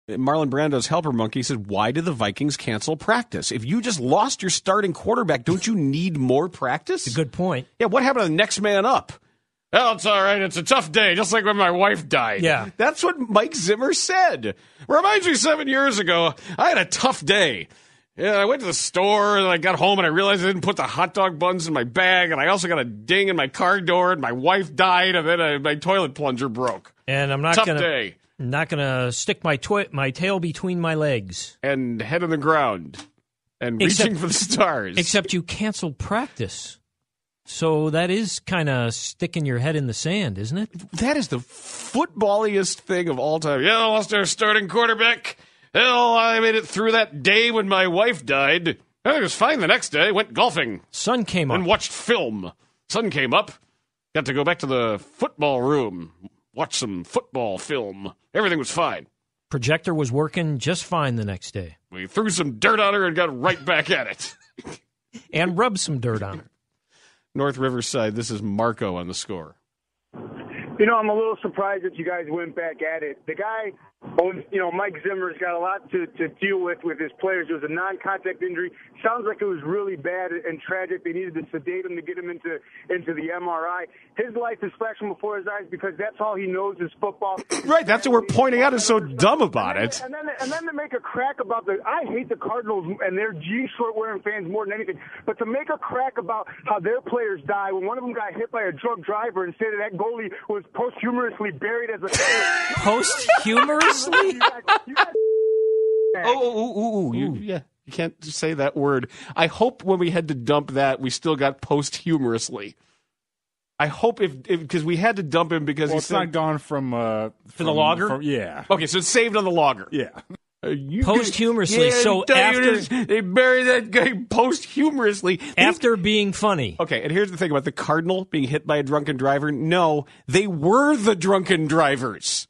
Marlon Brando's helper monkey said, why did the Vikings cancel practice? If you just lost your starting quarterback, don't you need more practice? It's a good point. Yeah, what happened to the next man up? Well, it's all right. It's a tough day, just like when my wife died. Yeah. That's what Mike Zimmer said. Reminds me 7 years ago, I had a tough day. Yeah, I went to the store, and I got home, and I realized I didn't put the hot dog buns in my bag, and I also got a ding in my car door, and my wife died, and then my toilet plunger broke. And I'm not gonna stick my tail between my legs and head on the ground and reaching for the stars. Except you canceled practice. So that is kind of sticking your head in the sand, isn't it? That is the footballiest thing of all time. Yeah, I lost our starting quarterback. Hell, I made it through that day when my wife died. I was fine the next day. Went golfing. Sun came up. And watched film. Sun came up. Got to go back to the football room. Watch some football film. Everything was fine. Projector was working just fine the next day. We threw some dirt on her and got right back at it. And rubbed some dirt on her. North Riverside, this is Marco on the score. You know, I'm a little surprised that you guys went back at it. The guy, Mike Zimmer's got a lot to deal with his players. It was a non-contact injury. Sounds like it was really bad and tragic. They needed to sedate him to get him into the MRI. His life is flashing before his eyes because that's all he knows is football. Right, that's what we're pointing out is so dumb about it. And then to make a crack about I hate the Cardinals and their jean short-wearing fans more than anything, but to make a crack about how their players die when one of them got hit by a drunk driver and say that goalie was posthumously buried as a posthumously? You can't say that word. I hope when we had to dump that, we still got posthumously. I hope because we had to dump him because it's not gone from the logger. Yeah. Okay, so it's saved on the logger. Yeah. Posthumously. So after they bury that guy posthumously after being funny. Okay, and here's the thing about the Cardinal being hit by a drunken driver. No, they were the drunken drivers.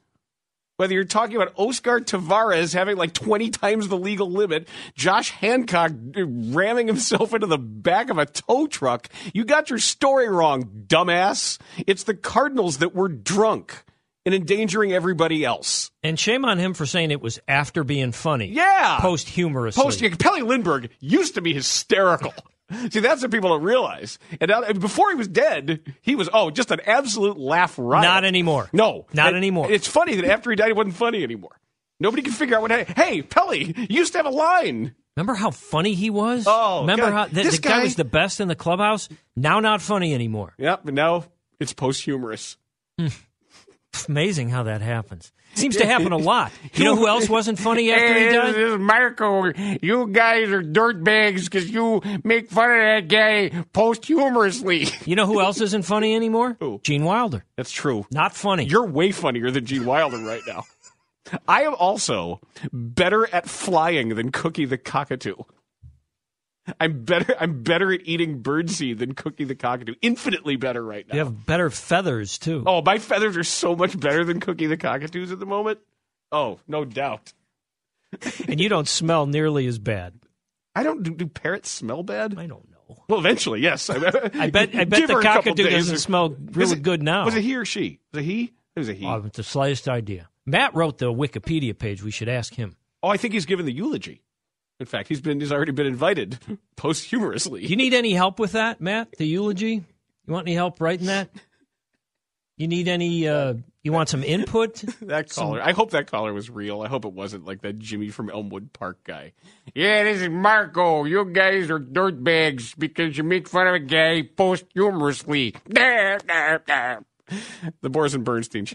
Whether you're talking about Oscar Tavares having like 20 times the legal limit, Josh Hancock ramming himself into the back of a tow truck, you got your story wrong, dumbass. It's the Cardinals that were drunk and endangering everybody else. And shame on him for saying it was after being funny. Yeah. Posthumously. Pelly Lindbergh used to be hysterical. See, that's what people don't realize. And before he was dead, he was, just an absolute laugh riot. Not anymore. No. Not anymore. It's funny that after he died, it wasn't funny anymore. Nobody can figure out what, hey, Pelly, you used to have a line. Remember how funny he was? Oh, remember God. how the guy was the best in the clubhouse? Now not funny anymore. Yep, but now it's posthumorous. Amazing how that happens. Seems to happen a lot. You know who else wasn't funny after he died? This is Marco. You guys are dirtbags because you make fun of that guy posthumously. You know who else isn't funny anymore? Who? Gene Wilder. That's true. Not funny. You're way funnier than Gene Wilder right now. I am also better at flying than Cookie the Cockatoo. I'm better at eating birdseed than Cookie the Cockatoo. Infinitely better right now. You have better feathers, too. Oh, my feathers are so much better than Cookie the Cockatoo's at the moment. Oh, no doubt. And you don't smell nearly as bad. I don't. Do parrots smell bad? I don't know. Well, eventually, yes. I bet the cockatoo doesn't smell really good now. Was it he or she? Was it he? It was a he. I have the slightest idea. Matt wrote the Wikipedia page. We should ask him. Oh, I think he's given the eulogy. In fact, he's already been invited posthumously. Do you need any help with that, Matt? The eulogy? You want any help writing that? You need any? You want some input? That caller. I hope that caller was real. I hope it wasn't like that Jimmy from Elmwood Park guy. Yeah, this is Marco. You guys are dirtbags because you make fun of a guy posthumously. The Boers and Bernstein.